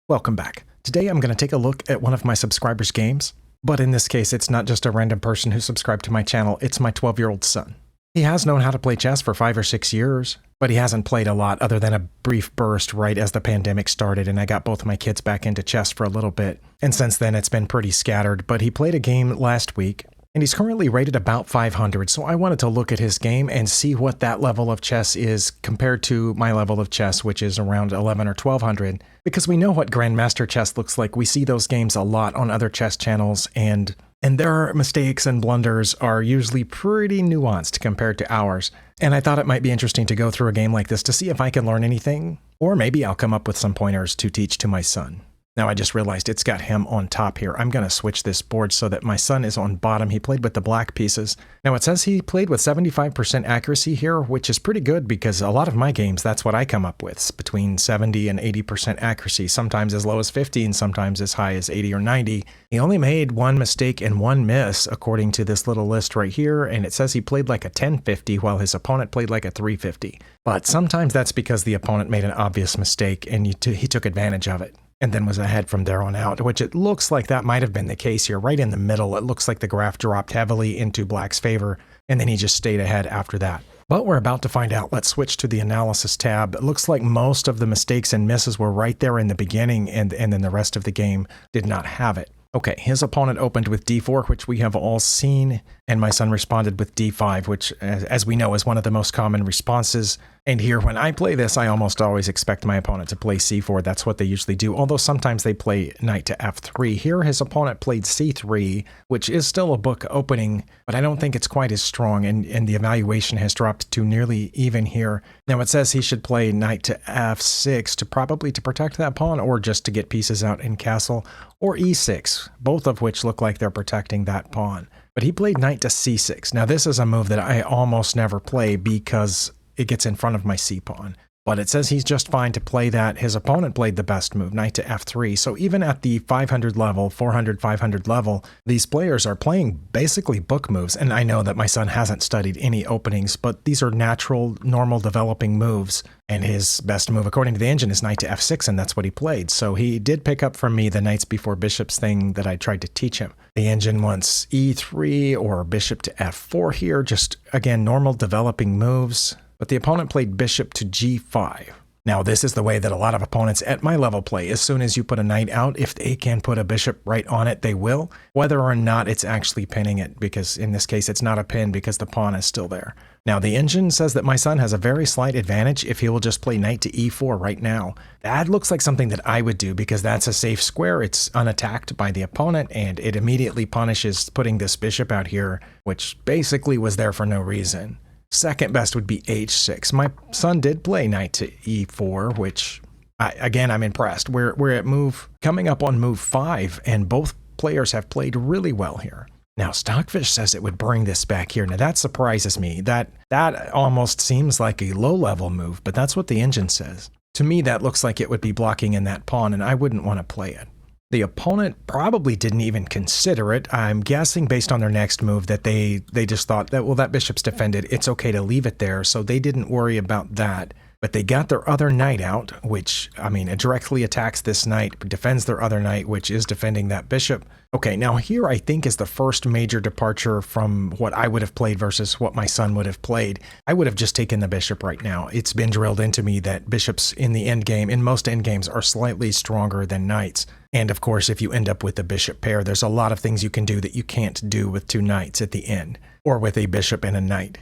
Welcome back. Today I'm going to take a look at one of my subscribers' games, but in this case it's not just a random person who subscribed to my channel, it's my 12-year-old son. He has known how to play chess for 5 or 6 years, but he hasn't played a lot other than a brief burst right as the pandemic started, and I got both my kids back into chess for a little bit, and since then it's been pretty scattered, but he played a game last week, and he's currently rated about 500, so I wanted to look at his game and see what that level of chess is compared to my level of chess, which is around 11 or 1200, because we know what Grandmaster chess looks like. We see those games a lot on other chess channels, and their mistakes and blunders are usually pretty nuanced compared to ours. And I thought it might be interesting to go through a game like this to see if I can learn anything, or maybe I'll come up with some pointers to teach to my son. Now I just realized it's got him on top here. I'm going to switch this board so that my son is on bottom. He played with the black pieces. Now it says he played with 75% accuracy here, which is pretty good because a lot of my games, that's what I come up with. It's between 70 and 80% accuracy, sometimes as low as 50 and sometimes as high as 80 or 90. He only made one mistake and one miss according to this little list right here, and it says he played like a 1050 while his opponent played like a 350. But sometimes that's because the opponent made an obvious mistake and he took advantage of it, and then was ahead from there on out, which it looks like that might have been the case here. Right in the middle, it looks like the graph dropped heavily into black's favor, and then he just stayed ahead after that. But we're about to find out. Let's switch to the analysis tab. It looks like most of the mistakes and misses were right there in the beginning, and then the rest of the game did not have it. Okay, his opponent opened with d4, which we have all seen, and my son responded with d5, which, as we know, is one of the most common responses. And here, when I play this, I almost always expect my opponent to play c4. That's what they usually do, although sometimes they play knight to f3. Here, his opponent played c3, which is still a book opening, but I don't think it's quite as strong, and the evaluation has dropped to nearly even here. Now, it says he should play knight to f6 probably to protect that pawn, or just to get pieces out in castle, or e6, both of which look like they're protecting that pawn. But he played knight to c6. Now, this is a move that I almost never play because it gets in front of my c-pawn. But it says he's just fine to play that. His opponent played the best move, knight to f3. So even at the 500 level, 400, 500 level, these players are playing basically book moves. And I know that my son hasn't studied any openings, but these are natural, normal developing moves. And his best move, according to the engine, is knight to f6, and that's what he played. So he did pick up from me the knights before bishops thing that I tried to teach him. The engine wants e3 or bishop to f4 here, just, again, normal developing moves. But the opponent played bishop to g5. Now, this is the way that a lot of opponents at my level play. As soon as you put a knight out, if they can put a bishop right on it, they will, whether or not it's actually pinning it, because in this case, it's not a pin because the pawn is still there. Now, the engine says that my son has a very slight advantage if he will just play knight to e4 right now. That looks like something that I would do because that's a safe square. It's unattacked by the opponent, and it immediately punishes putting this bishop out here, which basically was there for no reason. Second best would be h6. My son did play knight to e4, which, again, I'm impressed. We're at coming up on move 5, and both players have played really well here. Now, Stockfish says it would bring this back here. Now, that surprises me. That almost seems like a low-level move, but that's what the engine says. To me, that looks like it would be blocking in that pawn, and I wouldn't want to play it. The opponent probably didn't even consider it. I'm guessing based on their next move that they just thought that, well, that bishop's defended, it's okay to leave it there, so they didn't worry about that. But they got their other knight out, which, I mean, it directly attacks this knight, defends their other knight, which is defending that bishop. Okay, now here I think is the first major departure from what I would have played versus what my son would have played. I would have just taken the bishop right now. It's been drilled into me that bishops in the endgame, in most endgames, are slightly stronger than knights. And of course, if you end up with a bishop pair, there's a lot of things you can do that you can't do with two knights at the end, or with a bishop and a knight.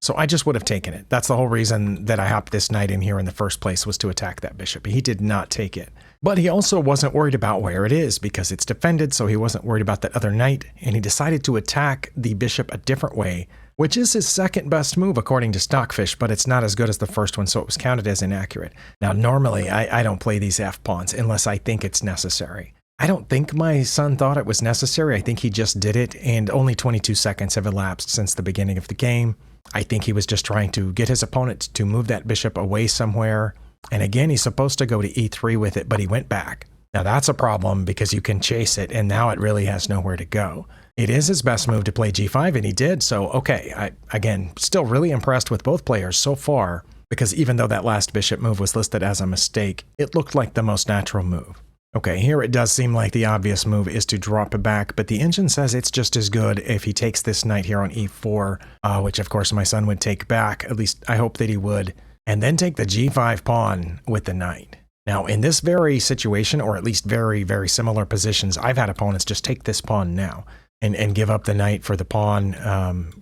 So I just would have taken it. That's the whole reason that I hopped this knight in here in the first place, was to attack that bishop. He did not take it. But he also wasn't worried about where it is because it's defended, so he wasn't worried about that other knight, and he decided to attack the bishop a different way, which is his second best move according to Stockfish, but it's not as good as the first one, so it was counted as inaccurate. Now, normally I don't play these f-pawns unless I think it's necessary. I don't think my son thought it was necessary. I think he just did it, and only 22 seconds have elapsed since the beginning of the game. I think he was just trying to get his opponent to move that bishop away somewhere. And again, he's supposed to go to e3 with it, but he went back. Now that's a problem because you can chase it, and now it really has nowhere to go. It is his best move to play g5, and he did. So, okay, again, still really impressed with both players so far, because even though that last bishop move was listed as a mistake, it looked like the most natural move. Okay, here it does seem like the obvious move is to drop it back, but the engine says it's just as good if he takes this knight here on e4, which of course my son would take back, at least I hope that he would, and then take the g5 pawn with the knight. Now in this very situation, or at least very, very similar positions, I've had opponents just take this pawn now and give up the knight for the pawn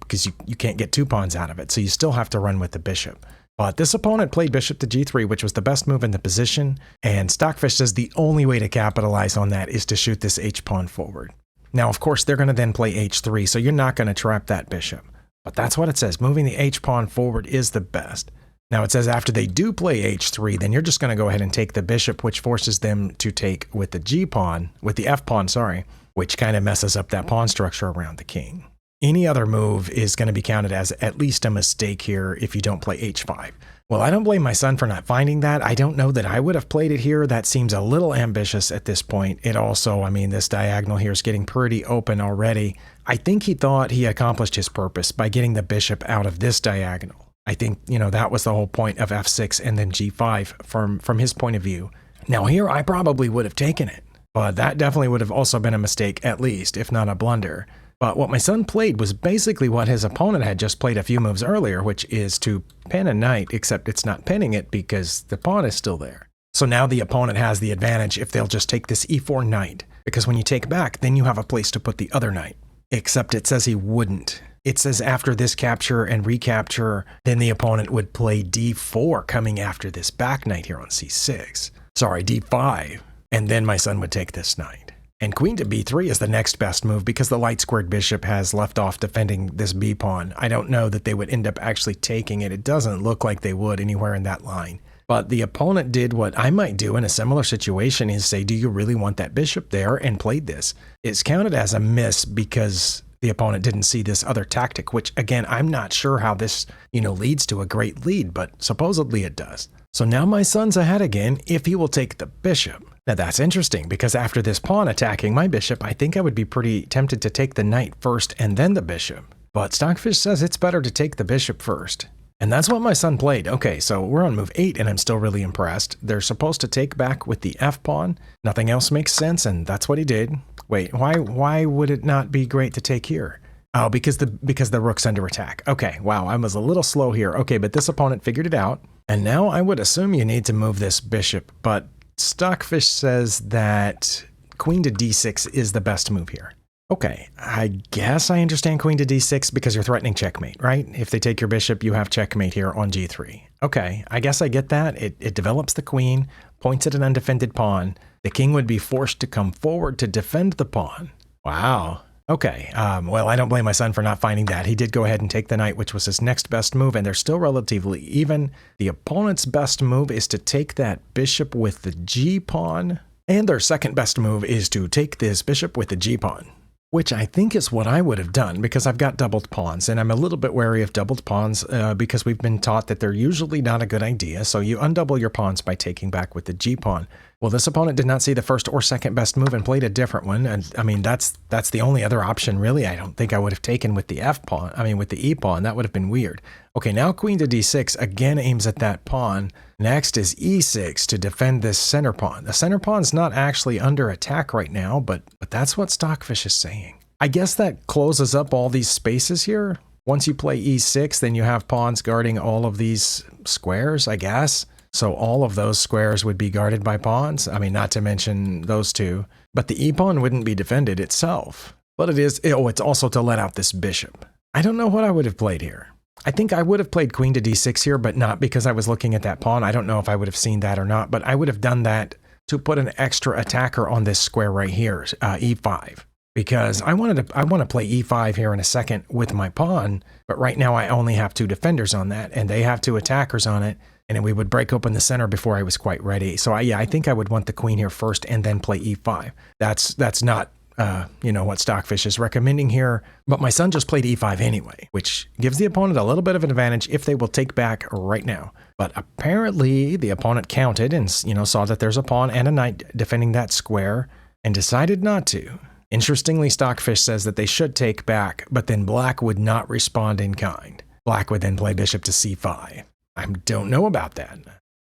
because you can't get two pawns out of it, so you still have to run with the bishop. But this opponent played bishop to g3, which was the best move in the position, and Stockfish says the only way to capitalize on that is to shoot this h-pawn forward. Now, of course, they're going to then play h3, so you're not going to trap that bishop. But that's what it says. Moving the h-pawn forward is the best. Now, it says after they do play h3, then you're just going to go ahead and take the bishop, which forces them to take with the g-pawn, with the f-pawn, sorry, which kind of messes up that pawn structure around the king. Any other move is going to be counted as at least a mistake here if you don't play h5. Well, I don't blame my son for not finding that. I don't know that I would have played it here. That seems a little ambitious at this point. It also, I mean, this diagonal here is getting pretty open already. I think he thought he accomplished his purpose by getting the bishop out of this diagonal. I think, that was the whole point of f6 and then g5 from his point of view. Now here, I probably would have taken it, but that definitely would have also been a mistake, at least, if not a blunder. But what my son played was basically what his opponent had just played a few moves earlier, which is to pin a knight, except it's not pinning it because the pawn is still there. So now the opponent has the advantage if they'll just take this e4 knight, because when you take back, then you have a place to put the other knight. Except it says he wouldn't. It says after this capture and recapture, then the opponent would play d4 coming after this back knight here on c6. Sorry, d5. And then my son would take this knight. And queen to b3 is the next best move because the light squared bishop has left off defending this b pawn. I don't know that they would end up actually taking it. It doesn't look like they would anywhere in that line. But the opponent did what I might do in a similar situation is say, do you really want that bishop there? And played this. It's counted as a miss because the opponent didn't see this other tactic, which again, I'm not sure how this, leads to a great lead, but supposedly it does. So now my son's ahead again if he will take the bishop. Now that's interesting because after this pawn attacking my bishop, I think I would be pretty tempted to take the knight first and then the bishop. But Stockfish says it's better to take the bishop first. And that's what my son played. Okay, so we're on move 8 and I'm still really impressed. They're supposed to take back with the f-pawn. Nothing else makes sense and that's what he did. Wait, why would it not be great to take here? Oh, because the rook's under attack. Okay, wow, I was a little slow here. Okay, but this opponent figured it out. And now I would assume you need to move this bishop, but Stockfish says that queen to d6 is the best move here. Okay, I guess I understand queen to d6 because you're threatening checkmate, right? If they take your bishop, you have checkmate here on g3. Okay, I guess I get that. It develops the queen, points at an undefended pawn. The king would be forced to come forward to defend the pawn. Wow. Okay, well, I don't blame my son for not finding that. He did go ahead and take the knight, which was his next best move, and they're still relatively even. The opponent's best move is to take that bishop with the g-pawn, and their second best move is to take this bishop with the g-pawn, which I think is what I would have done because I've got doubled pawns, and I'm a little bit wary of doubled pawns because we've been taught that they're usually not a good idea, so you undouble your pawns by taking back with the g-pawn. Well, this opponent did not see the first or second best move and played a different one. And I mean, that's the only other option, really. I don't think I would have taken with the f-pawn. I mean, with the e-pawn. That would have been weird. Okay, now queen to d6 again aims at that pawn. Next is e6 to defend this center pawn. The center pawn's not actually under attack right now, but that's what Stockfish is saying. I guess that closes up all these spaces here. Once you play e6, then you have pawns guarding all of these squares, I guess. So all of those squares would be guarded by pawns. I mean, not to mention those two. But the e-pawn wouldn't be defended itself. But it's also to let out this bishop. I don't know what I would have played here. I think I would have played queen to d6 here, but not because I was looking at that pawn. I don't know if I would have seen that or not, but I would have done that to put an extra attacker on this square right here, e5. Because I want to play e5 here in a second with my pawn, but right now I only have two defenders on that, and they have two attackers on it. And we would break open the center before I was quite ready. So I think I would want the queen here first and then play e5. That's not, what Stockfish is recommending here. But my son just played e5 anyway, which gives the opponent a little bit of an advantage if they will take back right now. But apparently the opponent counted and, saw that there's a pawn and a knight defending that square and decided not to. Interestingly, Stockfish says that they should take back, but then black would not respond in kind. Black would then play bishop to c5. I don't know about that.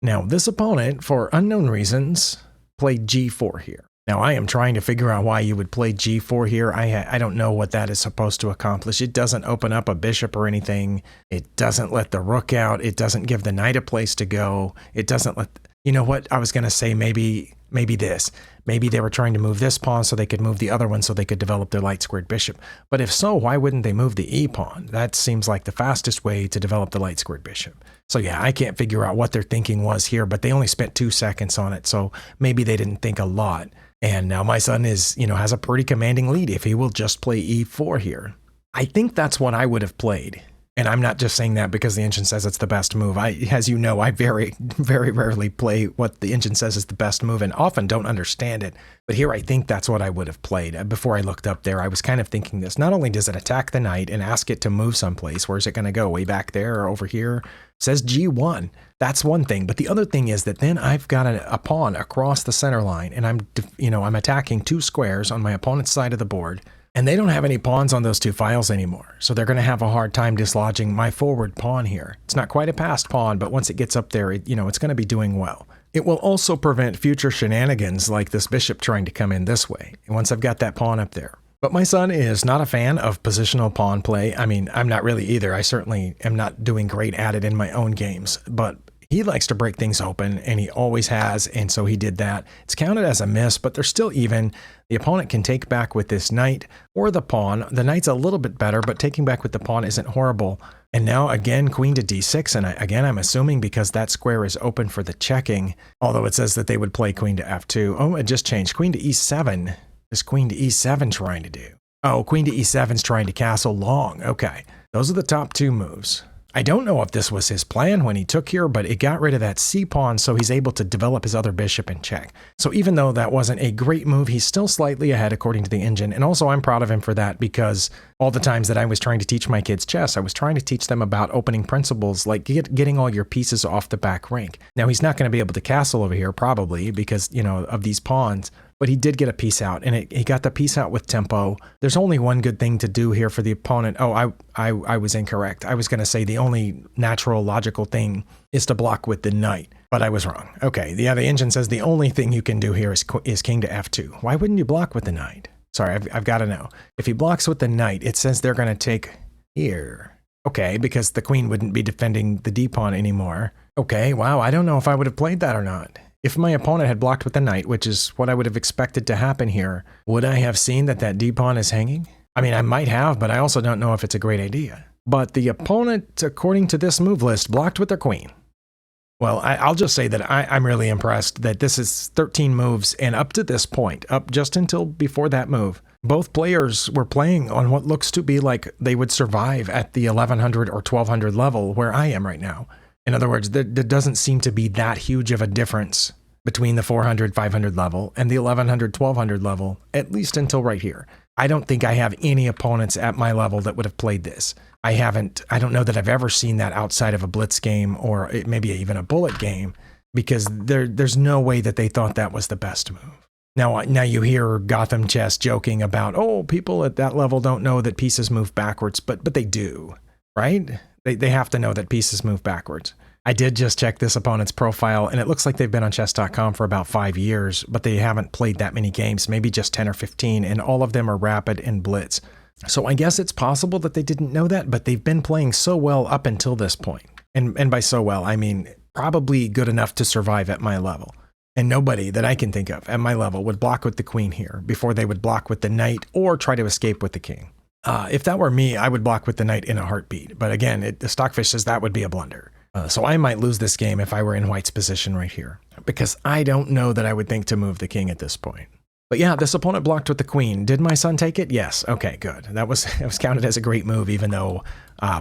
Now, this opponent, for unknown reasons, played g4 here. Now, I am trying to figure out why you would play g4 here. I don't know what that is supposed to accomplish. It doesn't open up a bishop or anything. It doesn't let the rook out. It doesn't give the knight a place to go. It doesn't let... You know what? I was going to say maybe this. Maybe they were trying to move this pawn so they could move the other one so they could develop their light squared bishop. But if so, why wouldn't they move the e pawn? That seems like the fastest way to develop the light squared bishop. So yeah, I can't figure out what their thinking was here, but they only spent 2 seconds on it, so maybe they didn't think a lot. And now my son is, has a pretty commanding lead if he will just play e4 here. I think that's what I would have played. And I'm not just saying that because the engine says it's the best move. As you know, I very, very rarely play what the engine says is the best move and often don't understand it. But here I think that's what I would have played. Before I looked up there, I was kind of thinking this. Not only does it attack the knight and ask it to move someplace, where's it going to go? Way back there or over here? It says G1. That's one thing. But the other thing is that then I've got a pawn across the center line and I'm attacking 2 squares on my opponent's side of the board. And they don't have any pawns on those 2 files anymore, so they're going to have a hard time dislodging my forward pawn here. It's not quite a passed pawn, but once it gets up there, it's going to be doing well. It will also prevent future shenanigans like this bishop trying to come in this way, once I've got that pawn up there. But my son is not a fan of positional pawn play. I mean, I'm not really either. I certainly am not doing great at it in my own games, but he likes to break things open, and he always has, and so he did that. It's counted as a miss, but they're still even. The opponent can take back with this knight or the pawn. The knight's a little bit better, but taking back with the pawn isn't horrible. And now again, queen to d6, and again, I'm assuming because that square is open for the checking, although it says that they would play queen to f2. Oh, it just changed. Queen to e7. Is queen to e7 trying to do? Oh, queen to e7 is trying to castle long. Okay, those are the top 2 moves. I don't know if this was his plan when he took here, but it got rid of that c-pawn so he's able to develop his other bishop and check. So even though that wasn't a great move, he's still slightly ahead according to the engine. And also I'm proud of him for that because all the times that I was trying to teach my kids chess, I was trying to teach them about opening principles like getting all your pieces off the back rank. Now he's not going to be able to castle over here probably because, of these pawns. But he did get a piece out, and he got the piece out with tempo. There's only one good thing to do here for the opponent. Oh, I was incorrect. I was going to say the only natural, logical thing is to block with the knight, but I was wrong. Okay, the engine says the only thing you can do here is king to f2. Why wouldn't you block with the knight? Sorry, I've got to know. If he blocks with the knight, it says they're going to take here. Okay, because the queen wouldn't be defending the d-pawn anymore. Okay, wow, I don't know if I would have played that or not. If my opponent had blocked with the knight, which is what I would have expected to happen here, would I have seen that d-pawn is hanging? I mean, I might have, but I also don't know if it's a great idea. But the opponent, according to this move list, blocked with their queen. Well, I'll just say that I'm really impressed that this is 13 moves, and up to this point, up just until before that move, both players were playing on what looks to be like they would survive at the 1100 or 1200 level where I am right now. In other words, there doesn't seem to be that huge of a difference between the 400, 500 level and the 1100, 1200 level, at least until right here. I don't think I have any opponents at my level that would have played this. I don't know that I've ever seen that outside of a blitz game or maybe even a bullet game, because there's no way that they thought that was the best move. Now you hear Gotham Chess joking about, oh, people at that level don't know that pieces move backwards, but they do, right? They have to know that pieces move backwards. I did just check this opponent's profile, and it looks like they've been on chess.com for about 5 years, but they haven't played that many games, maybe just 10 or 15, and all of them are rapid and blitz. So I guess it's possible that they didn't know that, but they've been playing so well up until this point. And by so well, I mean probably good enough to survive at my level. And nobody that I can think of at my level would block with the queen here before they would block with the knight or try to escape with the king. If that were me, I would block with the knight in a heartbeat. But again, the Stockfish says that would be a blunder. So I might lose this game if I were in White's position right here, because I don't know that I would think to move the king at this point. But yeah, this opponent blocked with the queen. Did my son take it? Yes. Okay, good. It was counted as a great move, even though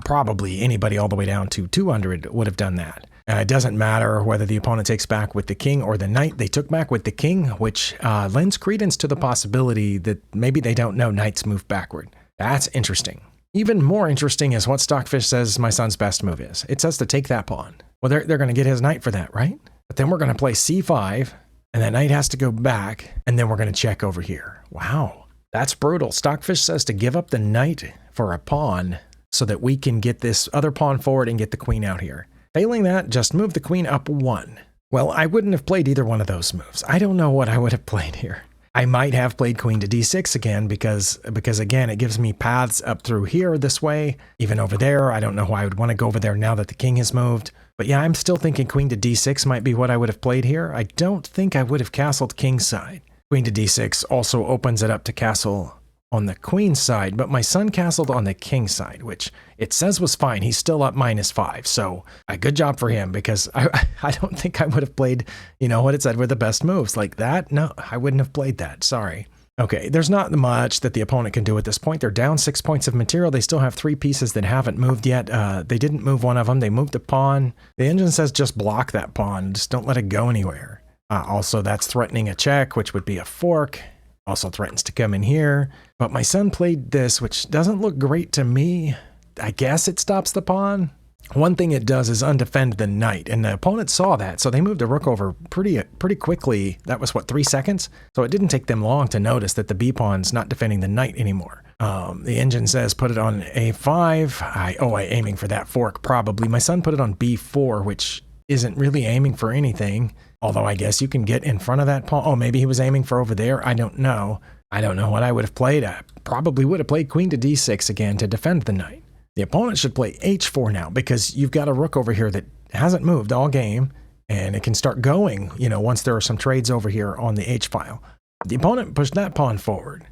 probably anybody all the way down to 200 would have done that. It doesn't matter whether the opponent takes back with the king or the knight. They took back with the king, which lends credence to the possibility that maybe they don't know knights move backward. That's interesting. Even more interesting is what Stockfish says my son's best move is. It says to take that pawn. Well, they're going to get his knight for that, right? But then we're going to play c5, and that knight has to go back, and then we're going to check over here. Wow, that's brutal. Stockfish says to give up the knight for a pawn so that we can get this other pawn forward and get the queen out here. Failing that, just move the queen up 1. Well, I wouldn't have played either one of those moves. I don't know what I would have played here. I might have played queen to d6 again because again, it gives me paths up through here this way, even over there. I don't know why I would want to go over there now that the king has moved. But yeah, I'm still thinking queen to d6 might be what I would have played here. I don't think I would have castled kingside. Queen to d6 also opens it up to castle on the queen side, but my son castled on the king side, which it says was fine. He's still up -5, so a good job for him, because I don't think I would have played, what it said were the best moves like that. No, I wouldn't have played that. Sorry. Okay, there's not much that the opponent can do at this point. They're down 6 points of material. They still have 3 pieces that haven't moved yet. They didn't move one of them. They moved a pawn. The engine says just block that pawn. Just don't let it go anywhere. Also, that's threatening a check, which would be a fork. Also threatens to come in here. But my son played this, which doesn't look great to me. I guess it stops the pawn. One thing it does is undefend the knight, and the opponent saw that, so they moved the rook over pretty quickly. That was, 3 seconds? So it didn't take them long to notice that the b-pawn's not defending the knight anymore. The engine says put it on a5. I aiming for that fork, probably. My son put it on b4, which isn't really aiming for anything. Although I guess you can get in front of that pawn. Oh, maybe he was aiming for over there. I don't know. I don't know what I would have played. I probably would have played queen to d6 again to defend the knight. The opponent should play h4 now, because you've got a rook over here that hasn't moved all game, and it can start going, once there are some trades over here on the h-file. The opponent pushed that pawn forward.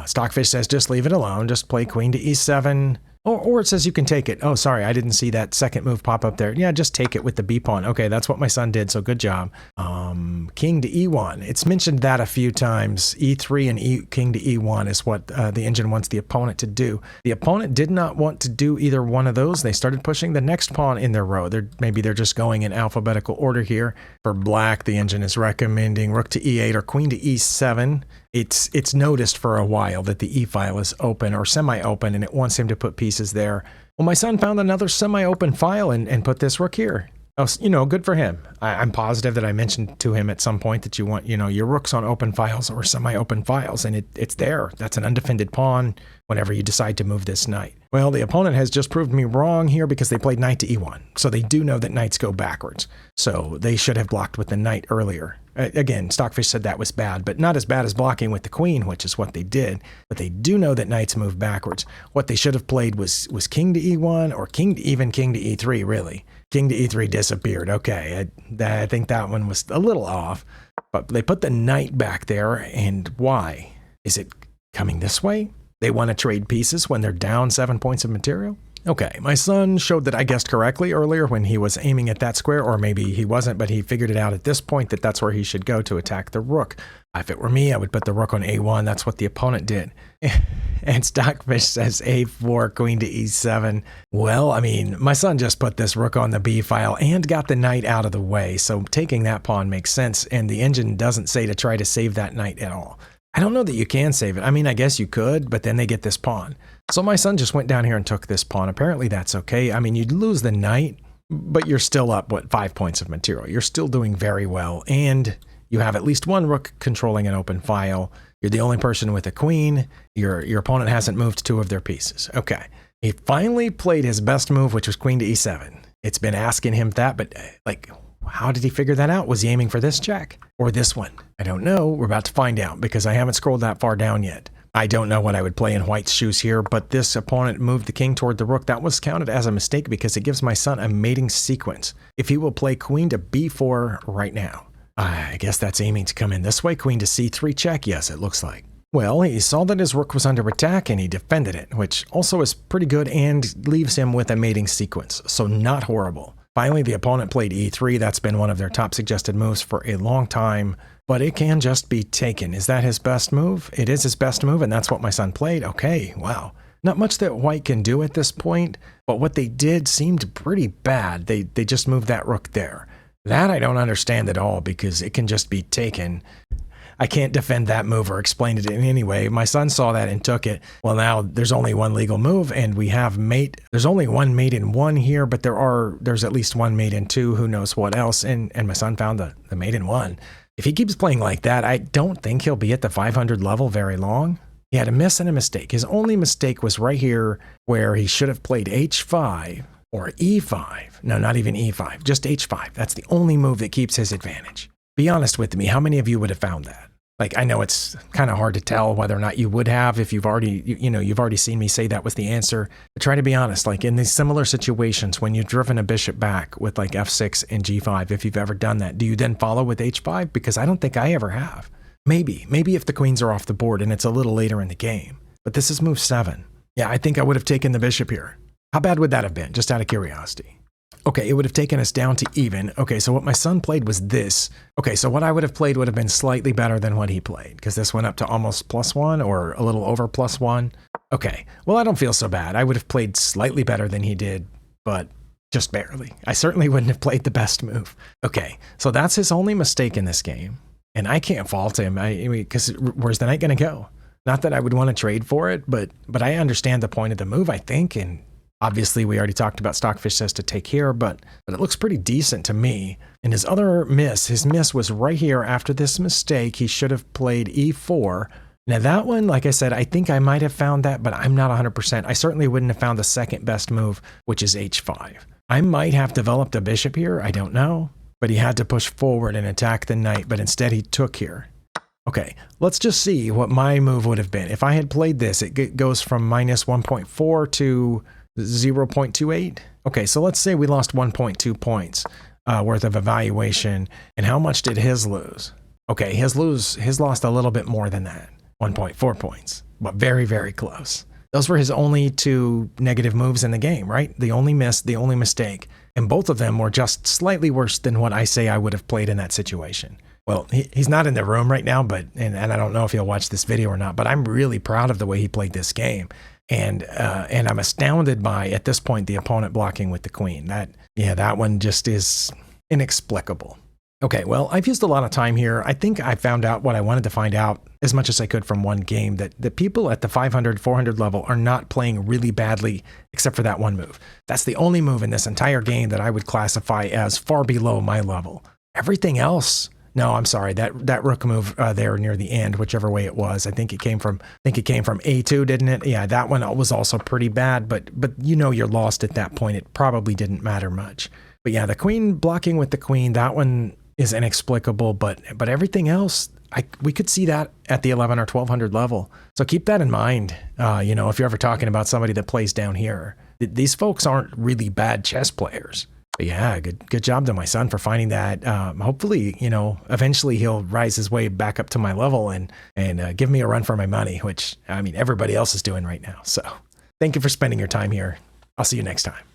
Stockfish says just leave it alone. Just play queen to e7. Or it says you can take it. Oh, sorry, I didn't see that second move pop up there. Yeah, just take it with the b-pawn. Okay, that's what my son did, so good job. King to e1. It's mentioned that a few times. e3 and king to e1 is what the engine wants the opponent to do. The opponent did not want to do either one of those. They started pushing the next pawn in their row. Maybe they're just going in alphabetical order here. For black, the engine is recommending rook to e8 or queen to e7. It's noticed for a while that the e-file is open or semi-open, and it wants him to put pieces there. Well, my son found another semi-open file and put this rook here. Oh, good for him. I'm positive that I mentioned to him at some point that you want, your rooks on open files or semi-open files, and it's there. That's an undefended pawn whenever you decide to move this knight. Well, the opponent has just proved me wrong here because they played knight to e1. So they do know that knights go backwards. So they should have blocked with the knight earlier. Again, Stockfish said that was bad, but not as bad as blocking with the queen, which is what they did. But they do know that knights move backwards. What they should have played was king to e1 or king to e3, really. King to e3 disappeared. Okay, I think that one was a little off. But they put the knight back there, and why? Is it coming this way? They want to trade pieces when they're down 7 points of material? Okay, my son showed that I guessed correctly earlier when he was aiming at that square, or maybe he wasn't, but he figured it out at this point that that's where he should go to attack the rook. If it were me, I would put the rook on a1. That's what the opponent did. And Stockfish says a4, queen to e7. Well, I mean, my son just put this rook on the b file and got the knight out of the way, so taking that pawn makes sense, and the engine doesn't say to try to save that knight at all. I don't know that you can save it. I mean, I guess you could, but then they get this pawn. So my son just went down here and took this pawn. Apparently that's okay. I mean, you'd lose the knight, but you're still up, 5 points of material. You're still doing very well, and you have at least one rook controlling an open file. You're the only person with a queen. Your opponent hasn't moved 2 of their pieces. Okay. He finally played his best move, which was queen to e7. It's been asking him that, but how did he figure that out? Was he aiming for this check or this one? I don't know. We're about to find out because I haven't scrolled that far down yet. I don't know what I would play in white's shoes here, but this opponent moved the king toward the rook. That was counted as a mistake because it gives my son a mating sequence. If he will play queen to b4 right now, I guess that's aiming to come in this way. Queen to c3 check. Yes, it looks like. Well, he saw that his rook was under attack and he defended it, which also is pretty good and leaves him with a mating sequence, so not horrible. Finally, the opponent played e3. That's been one of their top suggested moves for a long time, but it can just be taken. Is that his best move? It is his best move, and that's what my son played. Okay, wow. Not much that white can do at this point, but what they did seemed pretty bad. They just moved that rook there. That I don't understand at all because it can just be taken. I can't defend that move or explain it in any way. My son saw that and took it. Well, now there's only one legal move and we have mate. There's only one mate in 1 here, but there's at least one mate in 2. Who knows what else? And my son found the mate in 1. If he keeps playing like that, I don't think he'll be at the 500 level very long. He had a miss and a mistake. His only mistake was right here where he should have played h5 or e5. No, not even e5, just h5. That's the only move that keeps his advantage. Be honest with me, how many of you would have found that? Like, I know it's kind of hard to tell whether or not you would have if you've already, you've already seen me say that was the answer. But try to be honest, like in these similar situations, when you've driven a bishop back with like f6 and g5, if you've ever done that, do you then follow with h5? Because I don't think I ever have. Maybe if the queens are off the board and it's a little later in the game. But this is move 7. Yeah, I think I would have taken the bishop here. How bad would that have been? Just out of curiosity. Okay, it would have taken us down to even. Okay, so what my son played was this. Okay, so what I would have played would have been slightly better than what he played, because this went up to almost +1 or a little over +1. Okay, well, I don't feel so bad. I would have played slightly better than he did, but just barely. I certainly wouldn't have played the best move. Okay, so that's his only mistake in this game, and I can't fault him. I mean, because where's the knight going to go? Not that I would want to trade for it, but I understand the point of the move, I think, and obviously, we already talked about Stockfish says to take here, but it looks pretty decent to me. And his miss was right here after this mistake. He should have played e4. Now that one, like I said, I think I might have found that, but I'm not 100%. I certainly wouldn't have found the second best move, which is h5. I might have developed a bishop here. I don't know, but he had to push forward and attack the knight, but instead he took here. Okay, let's just see what my move would have been. If I had played this, it goes from -1.4 to 0.28. Okay, so let's say we lost 1.2 points worth of evaluation. And how much did his lose? Okay, his lost a little bit more than that, 1.4 points, but very, very close. Those were his only 2 negative moves in the game, right? The only miss, the only mistake. And both of them were just slightly worse than what I say I would have played in that situation. Well, he's not in the room right now, but and I don't know if he'll watch this video or not, but I'm really proud of the way he played this game. And I'm astounded by, at this point, the opponent blocking with the queen. That one just is inexplicable. Okay, well, I've used a lot of time here. I think I found out what I wanted to find out as much as I could from one game, that the people at the 500, 400 level are not playing really badly, except for that one move. That's the only move in this entire game that I would classify as far below my level. Everything else... No, I'm sorry. That rook move there near the end, whichever way it was, I think it came from A2, didn't it? Yeah, that one was also pretty bad, but you're lost at that point. It probably didn't matter much. But yeah, the queen blocking with the queen, that one is inexplicable, but everything else, we could see that at the 11 or 1200 level. So keep that in mind. If you're ever talking about somebody that plays down here, these folks aren't really bad chess players. But yeah, good job to my son for finding that. Hopefully, eventually he'll rise his way back up to my level and give me a run for my money, which, I mean, everybody else is doing right now. So thank you for spending your time here. I'll see you next time.